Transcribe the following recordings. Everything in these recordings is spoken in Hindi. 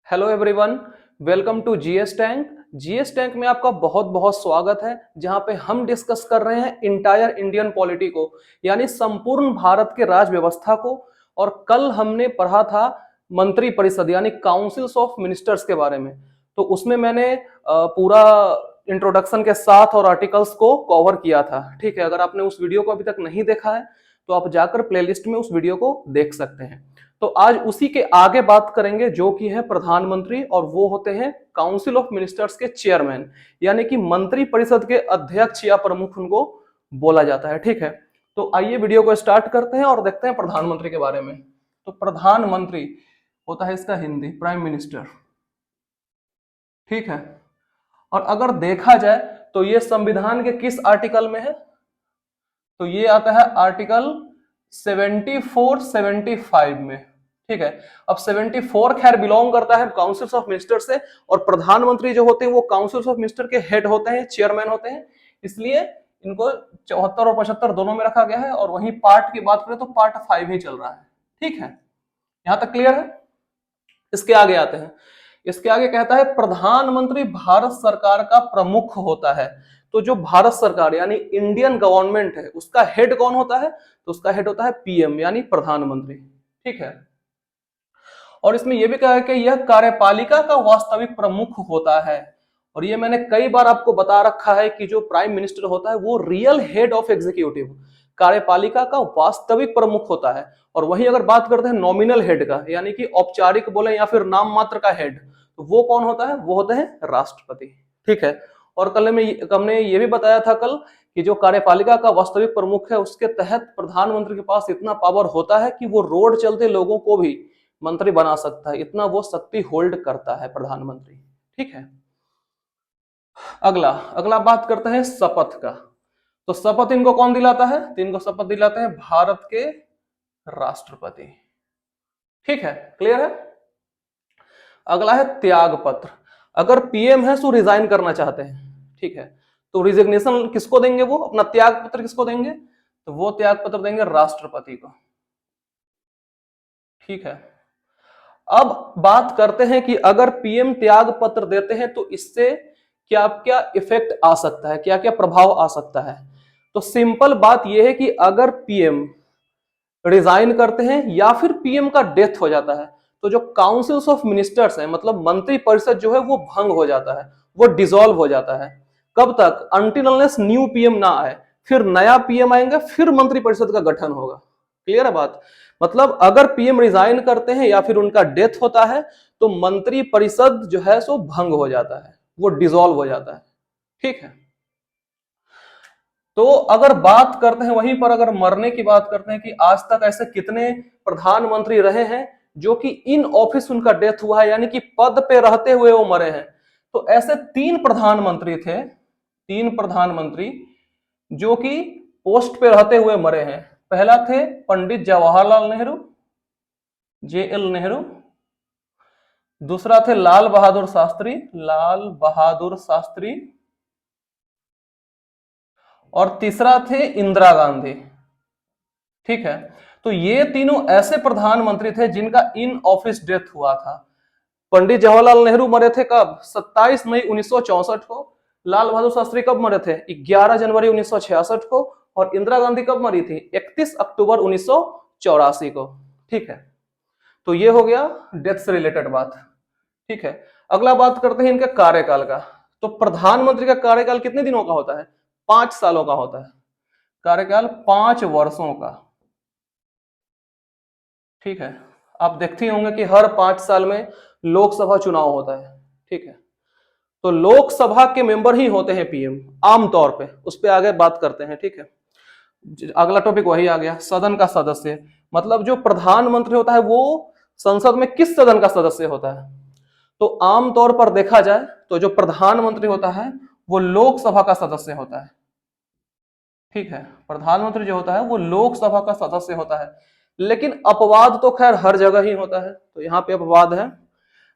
Hello everyone, welcome to GS tank. GS tank में आपका बहुत बहुत स्वागत है, जहां पे हम डिस्कस कर रहे हैं इंटायर इंडियन पॉलिटी को, यानी संपूर्ण भारत के राज व्यवस्था को। और कल हमने पढ़ा था मंत्री परिषद यानी काउंसिल्स ऑफ मिनिस्टर्स के बारे में। तो उसमें मैंने पूरा इंट्रोडक्शन के साथ और आर्टिकल्स को कवर किया था। ठीक है, अगर आपने उस वीडियो को अभी तक नहीं देखा है तो आप जाकर प्लेलिस्ट में उस वीडियो को देख सकते हैं। तो आज उसी के आगे बात करेंगे, जो कि है प्रधानमंत्री, और वो होते हैं काउंसिल ऑफ मिनिस्टर्स के चेयरमैन, यानी कि मंत्री परिषद के अध्यक्ष या प्रमुख उनको बोला जाता है। ठीक है, तो आइए वीडियो को स्टार्ट करते हैं और देखते हैं प्रधानमंत्री के बारे में। तो प्रधानमंत्री होता है इसका हिंदी प्राइम मिनिस्टर। ठीक है, और अगर देखा जाए तो ये संविधान के किस आर्टिकल में है, तो ये आता है आर्टिकल 74 75 में। ठीक है, अब 74 खैर बिलोंग करता है काउंसिल्स ऑफ मिनिस्टर से, और प्रधानमंत्री जो होते हैं वो काउंसिल्स ऑफ मिनिस्टर के हेड होते हैं, चेयरमैन होते हैं, इसलिए इनको 74 और 75 दोनों में रखा गया है। और वहीं पार्ट की बात करें तो पार्ट 5 ही चल रहा है। ठीक है, यहां तक क्लियर है। इसके आगे आते हैं। इसके आगे कहता है प्रधानमंत्री भारत सरकार का प्रमुख होता है। तो जो भारत सरकार यानी इंडियन गवर्नमेंट है उसका हेड कौन होता है, तो उसका हेड होता है पीएम यानी प्रधानमंत्री। ठीक है, और इसमें यह भी कहा है कि यह कार्यपालिका का वास्तविक प्रमुख होता है। और ये मैंने कई बार आपको बता रखा है कि जो प्राइम मिनिस्टर होता है वो रियल हेड ऑफ एग्जीक्यूटिव, कार्यपालिका का वास्तविक प्रमुख होता है। और वही अगर बात करते हैं नॉमिनल हेड का, यानी कि औपचारिक बोले या फिर नाम मात्र का हेड, तो वो कौन होता है, वो होते हैं राष्ट्रपति। ठीक है, और कल में हमने ये भी बताया था कल कि जो कार्यपालिका का वास्तविक प्रमुख है उसके तहत प्रधानमंत्री के पास इतना पावर होता है कि वो रोड चलते लोगों को भी मंत्री बना सकता है, इतना वो शक्ति होल्ड करता है प्रधानमंत्री। ठीक है, अगला अगला बात करते हैं शपथ का। तो शपथ इनको कौन दिलाता है, तो इनको शपथ दिलाते हैं भारत के राष्ट्रपति। ठीक है, क्लियर है। अगला है त्याग पत्र। अगर पीएम है तो रिजाइन करना चाहते हैं, ठीक है, तो रिजिग्नेशन किसको देंगे, वो अपना त्याग पत्र किसको देंगे, तो वो त्याग पत्र देंगे राष्ट्रपति को। ठीक है, अब बात करते हैं कि अगर पीएम त्याग पत्र देते हैं तो इससे क्या क्या इफेक्ट आ सकता है, क्या क्या प्रभाव आ सकता है। तो सिंपल बात यह है कि अगर पीएम रिजाइन करते हैं या फिर पीएम का डेथ हो जाता है तो जो काउंसिल्स ऑफ मिनिस्टर्स है, मतलब मंत्री परिषद जो है वो भंग हो जाता है, वो डिसॉल्व हो जाता है। कब तक, अनटिल अनलेस न्यू पीएम ना आए, फिर नया पीएम आएंगे, फिर मंत्री परिषद का गठन होगा। क्लियर है बात। मतलब अगर पीएम रिजाइन करते हैं या फिर उनका डेथ होता है तो मंत्री परिषद जो है सो भंग हो जाता है, वो डिसॉल्व हो जाता है। ठीक है, तो अगर बात करते हैं वहीं पर, अगर मरने की बात करते हैं कि आज तक ऐसे कितने प्रधानमंत्री रहे हैं जो कि इन ऑफिस उनका डेथ हुआ है, यानी कि पद पे रहते हुए वो मरे हैं। तो ऐसे 3 प्रधानमंत्री थे, 3 प्रधानमंत्री जो कि पोस्ट पे रहते हुए मरे हैं। पहला थे पंडित जवाहरलाल नेहरू, जेएल नेहरू। दूसरा थे लाल बहादुर शास्त्री, लाल बहादुर शास्त्री। और तीसरा थे इंदिरा गांधी। ठीक है, तो ये तीनों ऐसे प्रधानमंत्री थे जिनका इन ऑफिस डेथ हुआ था। पंडित जवाहरलाल नेहरू मरे थे कब, 27 मई 1964 को। लाल बहादुर शास्त्री कब मरे थे, 11 जनवरी 1966 को। और इंदिरा गांधी कब मरी थी, 31 अक्टूबर 1984 को। ठीक है, तो ये हो गया डेथ से रिलेटेड बात। ठीक है, अगला बात करते हैं इनके कार्यकाल का। तो प्रधानमंत्री का कार्यकाल कितने दिनों का होता है, 5 सालों का होता है, कार्यकाल 5 वर्षों का। ठीक है, आप देखते होंगे कि हर 5 साल में लोकसभा चुनाव होता है। ठीक है, तो लोकसभा के मेंबर ही होते हैं पीएम आमतौर पे, उस पर आगे बात करते हैं। ठीक है, अगला टॉपिक वही आ गया, सदन का सदस्य। मतलब जो प्रधानमंत्री होता है वो संसद में किस सदन का सदस्य होता है, तो आमतौर पर देखा जाए तो जो प्रधानमंत्री होता है वो लोकसभा का सदस्य होता है। ठीक है, प्रधानमंत्री जो होता है वो लोकसभा का सदस्य होता है। लेकिन अपवाद तो खैर हर जगह ही होता है, तो यहाँ पे अपवाद है।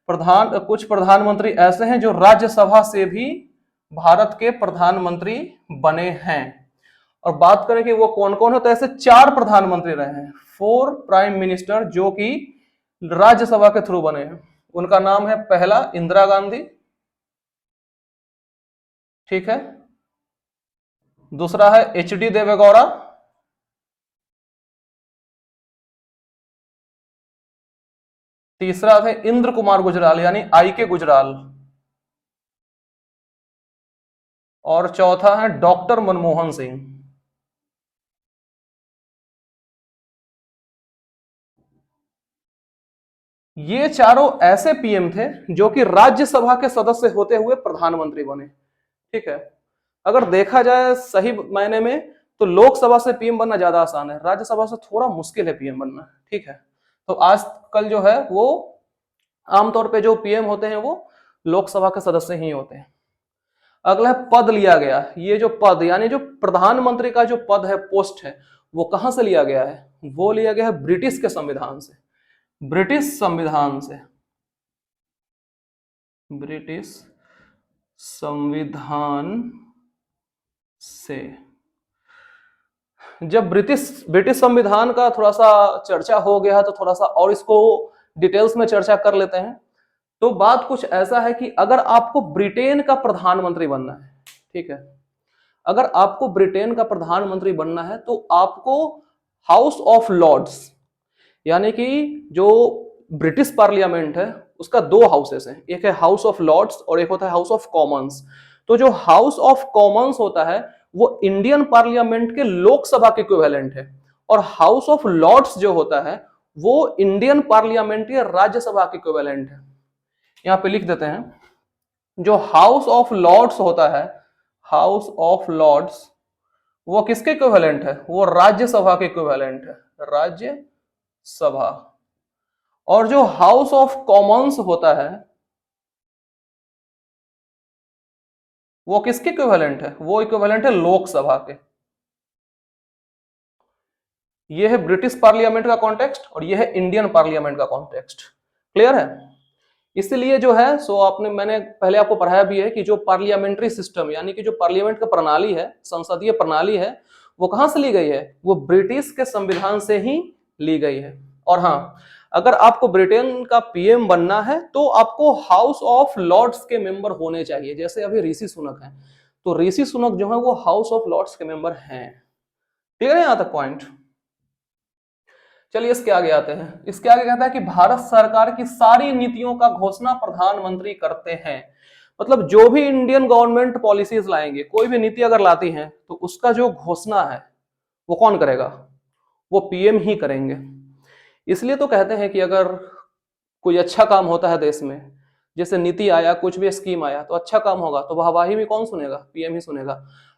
कुछ प्रधानमंत्री ऐसे हैं जो राज्यसभा से भी भारत के प्रधानमंत्री बने हैं। और बात करें कि वो कौन कौन है, तो ऐसे 4 प्रधानमंत्री रहे हैं, 4 प्राइम मिनिस्टर जो कि राज्यसभा के थ्रू बने हैं। उनका नाम है पहला इंदिरा गांधी, ठीक है, दूसरा है एच.डी. देवेगौड़ा, तीसरा है इंद्र कुमार गुजराल यानी आई.के. गुजराल, और चौथा है डॉक्टर मनमोहन सिंह। ये चारों ऐसे पीएम थे जो कि राज्यसभा के सदस्य होते हुए प्रधानमंत्री बने, ठीक है। अगर देखा जाए सही मायने में तो लोकसभा से पीएम बनना ज्यादा आसान है, राज्यसभा से थोड़ा मुश्किल है पीएम बनना, ठीक है। तो आजकल जो है वो आमतौर पे जो पीएम होते हैं वो लोकसभा के सदस्य ही होते हैं। अगला पद लिया गया, ये जो पद यानी जो प्रधानमंत्री का जो पद है, पोस्ट है, वो कहां से लिया गया है? वो लिया गया है ब्रिटिश के संविधान से, ब्रिटिश संविधान से, ब्रिटिश संविधान से। जब ब्रिटिश संविधान का थोड़ा सा चर्चा हो गया है तो थोड़ा सा और इसको डिटेल्स में चर्चा कर लेते हैं। तो बात कुछ ऐसा है कि अगर आपको ब्रिटेन का प्रधानमंत्री बनना है, ठीक है, अगर आपको ब्रिटेन का प्रधानमंत्री बनना है तो आपको हाउस ऑफ लॉर्ड्स यानी कि जो ब्रिटिश पार्लियामेंट है उसका दो हाउसेस हैं, एक है हाउस ऑफ लॉर्ड्स और एक होता है हाउस ऑफ कॉमन्स। तो जो हाउस ऑफ कॉमन्स होता है वो इंडियन पार्लियामेंट के लोकसभा के इक्विवेलेंट है, और हाउस ऑफ लॉर्ड्स जो होता है वो इंडियन पार्लियामेंट के राज्यसभा के इक्विवेलेंट है। यहां पे लिख देते हैं, जो हाउस ऑफ लॉर्ड्स होता है, हाउस ऑफ लॉर्ड्स वो किसके इक्विवेलेंट है? वो राज्यसभा के इक्विवेलेंट है, राज्यसभा। और जो हाउस ऑफ कॉमन्स होता है वो किसके इक्विवेलेंट है? वो इक्विवेलेंट है लोकसभा के। ये है ब्रिटिश पार्लियामेंट का कॉन्टेक्स्ट और ये है इंडियन पार्लियामेंट का कॉन्टेक्स्ट। क्लियर है? इसलिए जो है सो मैंने पहले आपको पढ़ाया भी है कि जो पार्लियामेंट्री सिस्टम यानी कि जो पार्लियामेंट का प्रणाली है, संसदीय प्रणाली है, वो कहां से ली गई है? वो ब्रिटिश के संविधान से ही ली गई है। और हाँ, अगर आपको ब्रिटेन का पीएम बनना है तो आपको हाउस ऑफ लॉर्ड्स के मेंबर होने चाहिए, जैसे अभी ऋषि सुनक हैं, तो ऋषि सुनक जो है वो हाउस ऑफ लॉर्ड्स के मेंबर हैं। ठीक है यहां तक पॉइंट? चलिए इसके आगे आते हैं। इसके आगे कहता है कि भारत सरकार की सारी नीतियों का घोषणा प्रधानमंत्री करते हैं। मतलब जो भी इंडियन गवर्नमेंट पॉलिसीज लाएंगे, कोई भी नीति अगर लाती है तो उसका जो घोषणा है वो कौन करेगा? वो पीएम ही करेंगे। इसलिए तो कहते हैं कि अगर कोई अच्छा काम होता है देश में, जैसे नीति आया, कुछ भी स्कीम आया, तो अच्छा काम होगा तो वाहवाही भी कौन सुनेगा? पीएम ही सुनेगा।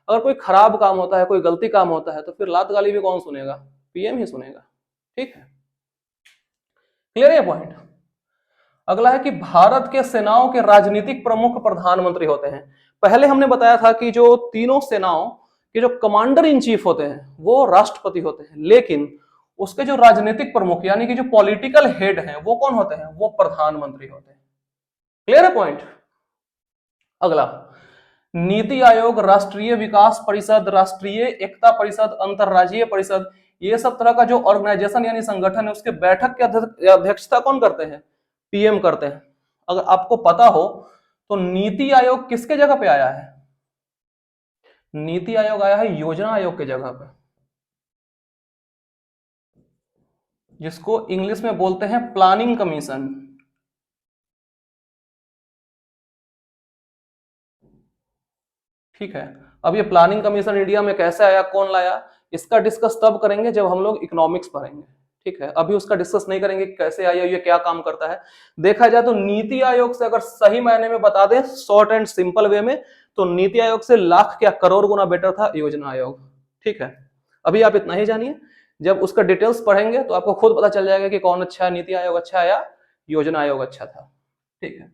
अगर कोई खराब काम होता है, कोई गलती काम होता है, तो फिर लात गाली भी कौन सुनेगा? पीएम ही सुनेगा। ठीक है, क्लियर है पॉइंट? अगला है कि भारत के सेनाओं के राजनीतिक प्रमुख प्रधानमंत्री होते हैं। पहले हमने बताया था कि जो तीनों सेनाओं के जो कमांडर इन चीफ होते हैं वो राष्ट्रपति होते हैं, लेकिन उसके जो राजनीतिक प्रमुख यानी कि जो पॉलिटिकल हेड हैं वो कौन होते हैं? वो प्रधानमंत्री होते हैं। क्लियर है पॉइंट? अगला, नीति आयोग, राष्ट्रीय विकास परिषद, राष्ट्रीय एकता परिषद, अंतरराज्यीय परिषद, ये सब तरह का जो ऑर्गेनाइजेशन यानी संगठन है उसके बैठक की अध्यक्षता कौन करते हैं? पीएम करते हैं। अगर आपको पता हो तो नीति आयोग किसके जगह पे आया है? नीति आयोग आया है योजना आयोग के जगह पे, जिसको इंग्लिश में बोलते हैं प्लानिंग कमीशन। ठीक है, अब ये प्लानिंग कमीशन इंडिया में कैसे आया, कौन लाया, इसका डिस्कस तब करेंगे जब हम लोग इकोनॉमिक्स पढ़ेंगे। ठीक है, अभी उसका डिस्कस नहीं करेंगे कैसे आया, ये क्या काम करता है। देखा जाए तो नीति आयोग से अगर सही मायने में बता दें, शॉर्ट एंड सिंपल वे में, तो नीति आयोग से लाख क्या करोड़ गुना बेटर था योजना आयोग। ठीक है, अभी आप इतना ही जानिए, जब उसका डिटेल्स पढ़ेंगे तो आपको खुद पता चल जाएगा कि कौन अच्छा है, नीति आयोग अच्छा है या योजना आयोग अच्छा था। ठीक है,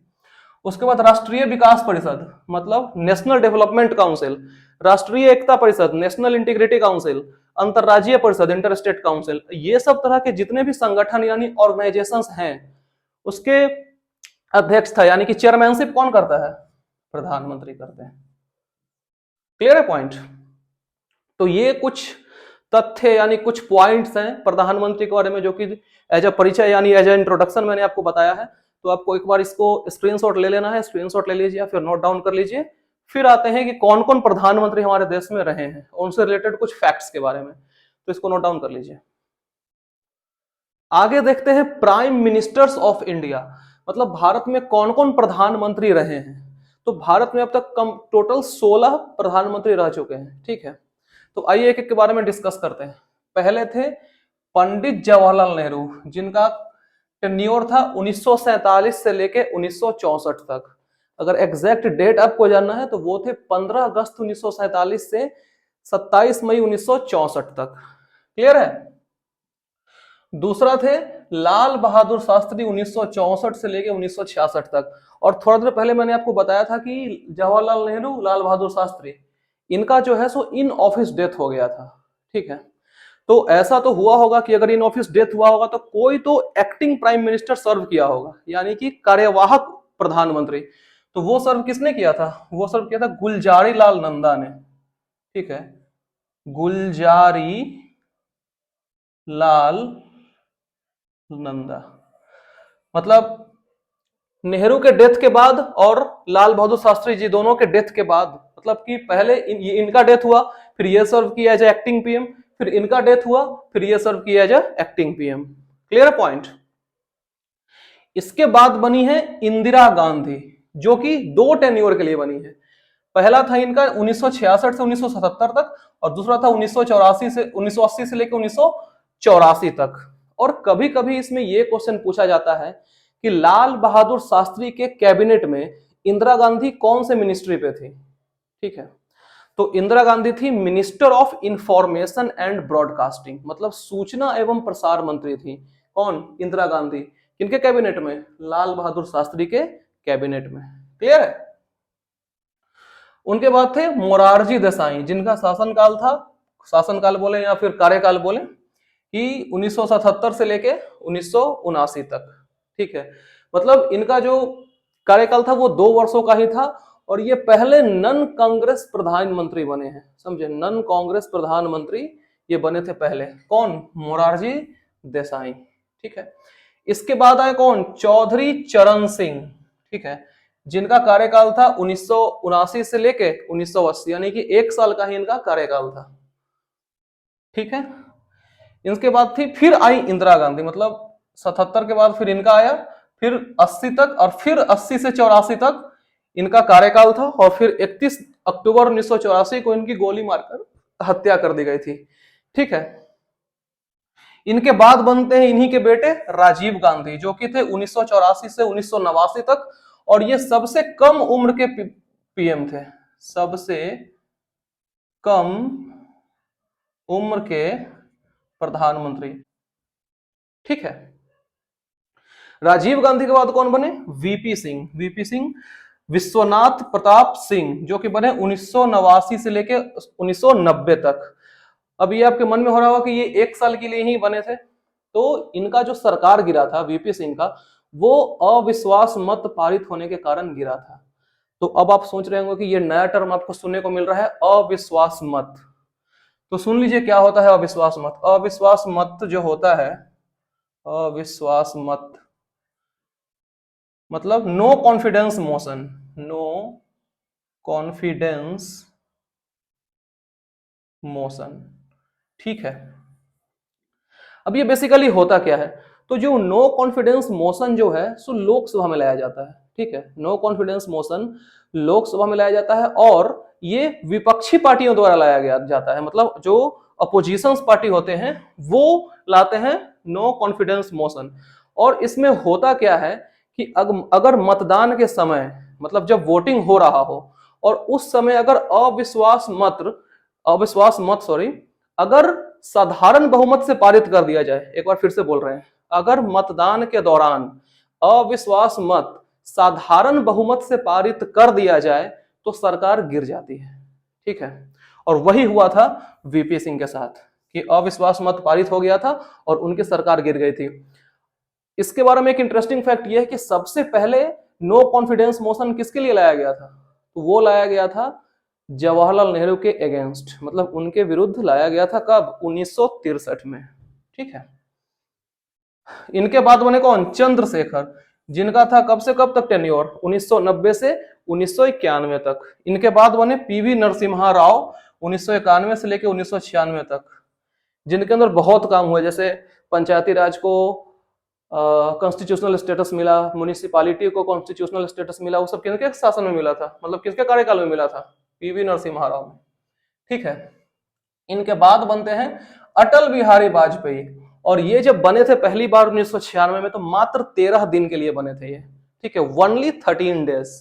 उसके बाद राष्ट्रीय विकास परिषद मतलब नेशनल डेवलपमेंट काउंसिल, राष्ट्रीय Ekta Parishad national integrity council, अंतरराज्यीय परिषद इंटर स्टेट काउंसिल, ये सब तरह के जितने भी संगठन यानी ऑर्गेनाइजेशंस हैं उसके अध्यक्ष था यानी कि चेयरमैनशिप कौन करता है? प्रधानमंत्री करते हैं। क्लियर है पॉइंट? तो ये कुछ तथ्य यानी कुछ पॉइंट्स हैं प्रधानमंत्री के बारे में जो कि एज अ परिचय यानी एज अ इंट्रोडक्शन मैंने आपको बताया है। तो आपको एक बार इसको स्क्रीनशॉट ले लेना है, स्क्रीनशॉट ले लीजिए या फिर नोट डाउन कर लीजिए। फिर आते हैं कि कौन कौन प्रधानमंत्री हमारे देश में रहे हैं, उनसे रिलेटेड कुछ फैक्ट्स के बारे में, तो इसको नोट डाउन कर लीजिए। आगे देखते हैं प्राइम मिनिस्टर्स ऑफ इंडिया, मतलब भारत में कौन कौन प्रधानमंत्री रहे हैं। तो भारत में अब तक कम टोटल 16 प्रधानमंत्री रह चुके हैं, ठीक है। तो आइए एक एक के बारे में डिस्कस करते हैं। पहले थे पंडित जवाहरलाल नेहरू, जिनका टेन्योर था 1947 से लेके 1964 तक। अगर एग्जैक्ट डेट आपको जानना है तो वो थे 15 अगस्त 1947 से 27 मई 1964 तक। क्लियर है। दूसरा थे लाल बहादुर शास्त्री 1964 से लेके 1966 तक। और थोड़ा देर पहले मैंने आपको बताया था कि जवाहरलाल नेहरू, लाल बहादुर शास्त्री, इनका जो है सो इन ऑफिस डेथ हो गया था, ठीक है। तो ऐसा तो हुआ होगा कि अगर इन ऑफिस डेथ हुआ होगा तो कोई तो एक्टिंग प्राइम मिनिस्टर सर्व किया होगा, यानी कि कार्यवाहक प्रधानमंत्री। तो वो सर्व किसने किया था? वो सर्व किया था गुलजारी लाल नंदा ने, ठीक है, गुलजारी लाल नंदा। मतलब नेहरू के डेथ के बाद और लाल बहादुर शास्त्री जी दोनों के डेथ के बाद, मतलब कि पहले इनका डेथ हुआ, फिर ये सर्व किया एज एक्टिंग पीएम, फिर इनका डेथ हुआ, फिर ये सर्व किया as acting PM. Clear point. इसके बाद बनी है इंदिरा गांधी, जो कि 2 टेन्योर के लिए बनी है। पहला था इनका 1966 से 1977 तक, और दूसरा था 1980 से लेकर 1984 तक। और कभी कभी इसमें यह क्वेश्चन पूछा जाता है कि लाल बहादुर शास्त्री के कैबिनेट में इंदिरा गांधी कौन से मिनिस्ट्री पे थी, ठीक है। तो इंदिरा गांधी थी minister of information and broadcasting, मतलब सूचना एवं प्रसार मंत्री थी। कौन? इंदिरा गांधी। किनके कैबिनेट में? लाल बहादुर शास्त्री के कैबिनेट में। क्लियर है। उनके बाद थे मोरारजी देसाई, जिनका शासनकाल था, शासनकाल बोले या फिर कार्यकाल बोले, कि 1977 से लेके 1979 तक, ठीक है। मतलब इनका जो कार्यकाल था वो 2 वर्षों का ही था, और ये पहले नन कांग्रेस प्रधानमंत्री बने हैं, समझे, नन कांग्रेस प्रधानमंत्री ये बने थे पहले। कौन? मोरारजी देसाई, ठीक है। इसके बाद आए कौन? चौधरी चरण सिंह, ठीक है, जिनका कार्यकाल था 1979 से लेके 1980, यानी कि 1 साल का ही इनका कार्यकाल था, ठीक है। इनके बाद थी फिर आई इंदिरा गांधी, मतलब 77 के बाद फिर इनका आया, फिर 80 तक, और फिर 80 से 84 तक इनका कार्यकाल था, और फिर 31 अक्टूबर 1984 को इनकी गोली मारकर हत्या कर दी गई थी, ठीक है। इनके बाद बनते हैं इन्हीं के बेटे राजीव गांधी, जो कि थे 1984 से 1989 तक, और ये सबसे कम उम्र के पीएम थे, सबसे कम उम्र के प्रधानमंत्री, ठीक है। राजीव गांधी के बाद कौन बने? वीपी सिंह। वीपी सिंह विश्वनाथ प्रताप सिंह, जो कि बने 1989 से लेके 1990 तक। अब ये आपके मन में हो रहा होगा कि ये 1 साल के लिए ही बने थे। तो इनका जो सरकार गिरा था वीपी सिंह का, वो अविश्वास मत पारित होने के कारण गिरा था। तो अब आप सोच रहे होंगे कि ये नया टर्म आपको सुनने को मिल रहा है, अविश्वास मत। तो सुन लीजिए क्या होता है अविश्वास मत। अविश्वास मत जो होता है, अविश्वास मत मतलब no confidence motion, no confidence motion, ठीक है। अब ये बेसिकली होता क्या है? तो जो नो कॉन्फिडेंस मोशन जो है सो लोकसभा में लाया जाता है, ठीक है। नो कॉन्फिडेंस मोशन लोकसभा में लाया जाता है, और ये विपक्षी पार्टियों द्वारा लाया गया जाता है, मतलब जो अपोजिशन पार्टी होते हैं वो लाते हैं नो कॉन्फिडेंस मोशन। और इसमें होता क्या है कि अगर मतदान के समय, मतलब जब वोटिंग हो रहा हो, और उस समय अगर अविश्वास मत अगर साधारण बहुमत से पारित कर दिया जाए, एक बार फिर से बोल रहे हैं, अगर मतदान के दौरान अविश्वास मत साधारण बहुमत से पारित कर दिया जाए तो सरकार गिर जाती है, ठीक है। और वही हुआ था वीपी सिंह के साथ कि अविश्वास मत पारित हो गया था और उनकी सरकार गिर गई थी। इसके बारे में एक इंटरेस्टिंग फैक्ट यह है कि सबसे पहले नो कॉन्फिडेंस मोशन किसके लिए लाया गया था? तो वो लाया गया था जवाहरलाल नेहरू के अगेंस्ट, मतलब उनके विरुद्ध लाया गया था। कब? 1963 में, ठीक है। इनके बाद बने कौन? चंद्रशेखर। जिनका था कब से कब तक टेन्योर, 1990 से 1991 तक। इनके बाद बने पीवी नरसिम्हा राव, 1991 से लेकर 1996 तक, जिनके अंदर बहुत काम हुआ, जैसे पंचायती राज को कॉन्स्टिट्यूशनल स्टेटस मिला, म्युनिसिपैलिटी को कॉन्स्टिट्यूशनल स्टेटस मिला, वो सब किनके शासन में मिला था, मतलब किसके कार्यकाल में मिला था, पीवी नरसिम्हा राव में। ठीक है, इनके बाद बनते हैं अटल बिहारी वाजपेयी, और ये जब बने थे पहली बार 1996 में, तो मात्र 13 दिन के लिए बने थे ये। ठीक है, ओनली 13 डेज।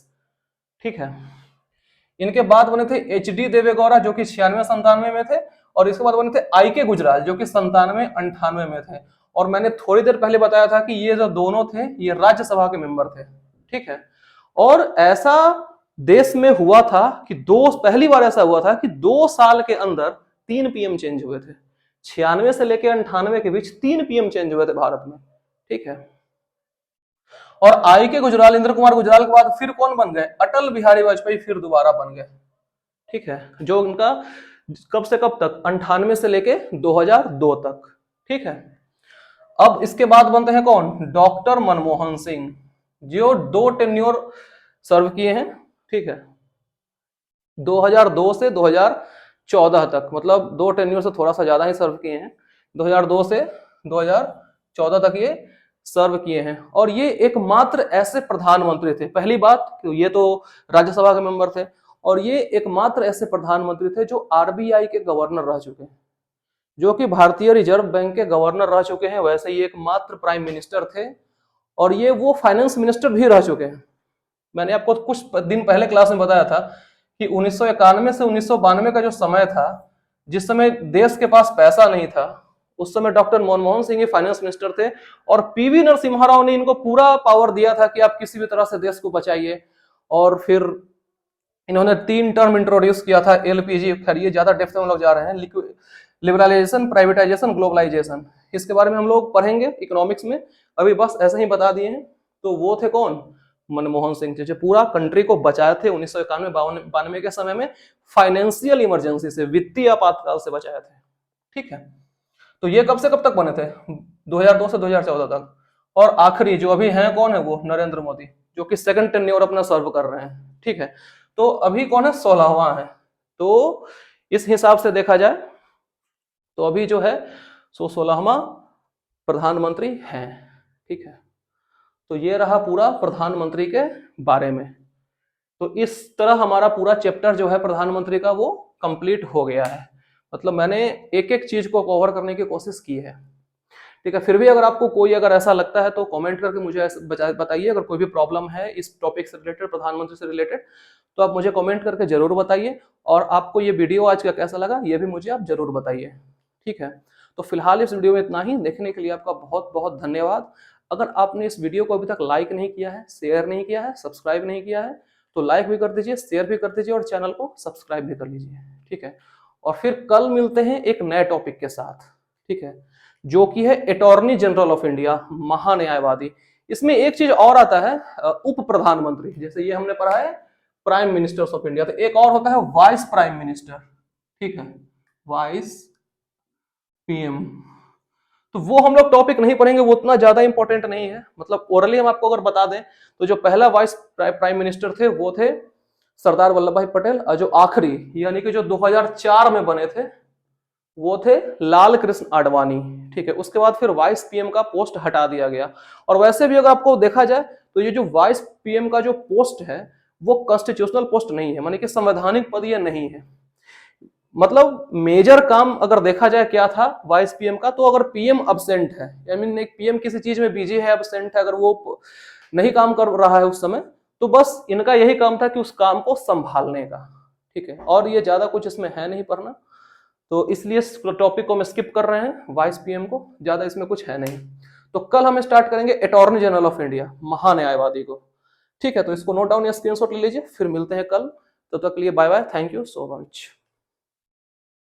ठीक है, इनके बाद बने थे एच डी देवेगौड़ा जो कि 96-97 में थे, और इसके बाद बने थे आई के गुजराल जो कि 97-98 में थे। और मैंने थोड़ी देर पहले बताया था कि ये जो दोनों थे ये राज्यसभा के मेंबर थे। ठीक है, और ऐसा देश में हुआ था कि पहली बार ऐसा हुआ था कि 2 साल के अंदर 3 पीएम चेंज हुए थे। 96 से लेकर 98 के बीच 3 पीएम चेंज हुए थे भारत में। ठीक है, और आई के गुजराल, इंद्र कुमार गुजराल के बाद फिर कौन बन गए, अटल बिहारी वाजपेयी फिर दोबारा बन गए। ठीक है, जो उनका कब से कब तक, 98 से लेके 2002 तक। ठीक है, अब इसके बाद बनते हैं कौन, डॉक्टर मनमोहन सिंह, जो 2 टेन्योर सर्व किए हैं। ठीक है, 2002 से 2014 तक, मतलब 2 टेन्योर से थोड़ा सा ज्यादा ही सर्व किए हैं। 2002 से 2014 तक ये सर्व किए हैं, और ये एकमात्र ऐसे प्रधानमंत्री थे, पहली बात ये तो राज्यसभा के मेंबर थे, और ये एकमात्र ऐसे प्रधानमंत्री थे जो आरबीआई के गवर्नर रह चुके हैं, जो कि भारतीय रिजर्व बैंक के गवर्नर रह चुके हैं। वैसे ये एकमात्र प्राइम मिनिस्टर थे, और ये वो फाइनेंस मिनिस्टर भी रह चुके हैं। मैंने आपको कुछ दिन पहले क्लास में बताया था कि 1991 से 1992 का जो समय था, जिस समय देश के पास पैसा नहीं था, उस समय doctor Manmohan Singh finance minister थे, और पीवी नरसिम्हा राव ने इनको पूरा पावर दिया था कि आप किसी भी तरह से देश को बचाइए। और फिर इन्होंने 3 टर्म इंट्रोड्यूस किया था, एलपीजी। खैर ये ज्यादा डेप्थ में हम लोग जा रहे हैं, लिबरलाइजेशन, प्राइवेटाइजेशन, ग्लोबलाइजेशन, इसके बारे में हम लोग पढ़ेंगे इकोनॉमिक्स में, अभी बस ऐसे ही बता दिए हैं। तो वो थे कौन, मनमोहन सिंह, जो पूरा कंट्री को बचाए थे 1991-92 के समय में, फाइनेंशियल इमरजेंसी से, वित्तीय आपातकाल से बचाए थे। ठीक है, तो ये कब से कब तक बने थे, 2002 से 2014 तक। और आखिरी जो अभी हैं कौन है, वो नरेंद्र मोदी, जो कि सेकंड टेन्योर अपना सर्व कर रहे हैं। ठीक है, तो अभी कौन है, 16वां है। तो इस हिसाब से देखा जाए तो अभी जो है 16वां प्रधानमंत्री हैं। ठीक है, तो ये रहा पूरा प्रधानमंत्री के बारे में। तो इस तरह हमारा पूरा चैप्टर जो है प्रधानमंत्री का वो कंप्लीट हो गया है। मतलब मैंने एक एक चीज को कवर करने की कोशिश की है। ठीक है, फिर भी अगर आपको कोई अगर ऐसा लगता है तो कमेंट करके मुझे बताइए। अगर कोई भी प्रॉब्लम है इस टॉपिक से रिलेटेड, प्रधानमंत्री से रिलेटेड, तो आप मुझे कमेंट करके जरूर बताइए। और आपको ये वीडियो आज का कैसा लगा ये भी मुझे आप जरूर बताइए। ठीक है, तो फिलहाल इस वीडियो में इतना ही। देखने के लिए आपका बहुत बहुत धन्यवाद। अगर आपने इस वीडियो को अभी तक लाइक नहीं किया है, शेयर नहीं किया है, सब्सक्राइब नहीं किया है, तो लाइक भी कर दीजिए, शेयर भी कर दीजिए, और चैनल को सब्सक्राइब भी कर लीजिए। ठीक है, और फिर कल मिलते हैं एक नए टॉपिक के साथ। ठीक है, जो कि है अटॉर्नी जनरल ऑफ इंडिया, महान्यायवादी। इसमें एक चीज और आता है, उप प्रधानमंत्री। जैसे ये हमने पढ़ा है प्राइम मिनिस्टर्स ऑफ इंडिया, तो एक और होता है वाइस प्राइम मिनिस्टर। ठीक है, वाइस पीएम। तो वो हम लोग टॉपिक नहीं पढ़ेंगे, वो उतना ज्यादा इंपॉर्टेंट नहीं है। मतलब ओरली हम आपको अगर बता दें तो जो पहला वाइस प्राइम मिनिस्टर थे वो थे सरदार वल्लभ भाई पटेल, और जो आखिरी यानी कि जो 2004 में बने थे वो थे लाल कृष्ण आडवाणी। ठीक है, उसके बाद फिर वाइस पीएम का पोस्ट हटा दिया गया। और वैसे भी अगर आपको देखा जाए तो ये जो वाइस पीएम का जो पोस्ट है वो कॉन्स्टिट्यूशनल पोस्ट नहीं है, मानी कि संवैधानिक पद ये नहीं है। मतलब मेजर काम अगर देखा जाए क्या था वाइस पीएम का, तो अगर पीएम अब्सेंट है, आई मीन एक पीएम किसी चीज में बिजी है, अब्सेंट है, अगर वो नहीं काम कर रहा है उस समय, तो बस इनका यही काम था कि उस काम को संभालने का। ठीक है, और ये ज्यादा कुछ इसमें है नहीं पढ़ना, तो इसलिए टॉपिक को हम स्किप कर रहे हैं, वाइस पीएम को, ज्यादा इसमें कुछ है नहीं। तो कल हम स्टार्ट करेंगे अटॉर्नी जनरल ऑफ इंडिया, महान्यायवादी को। ठीक है, तो इसको नोट डाउन या स्क्रीनशॉट ले लीजिए, फिर मिलते हैं कल। तब तक के लिए bye bye, thank you so much.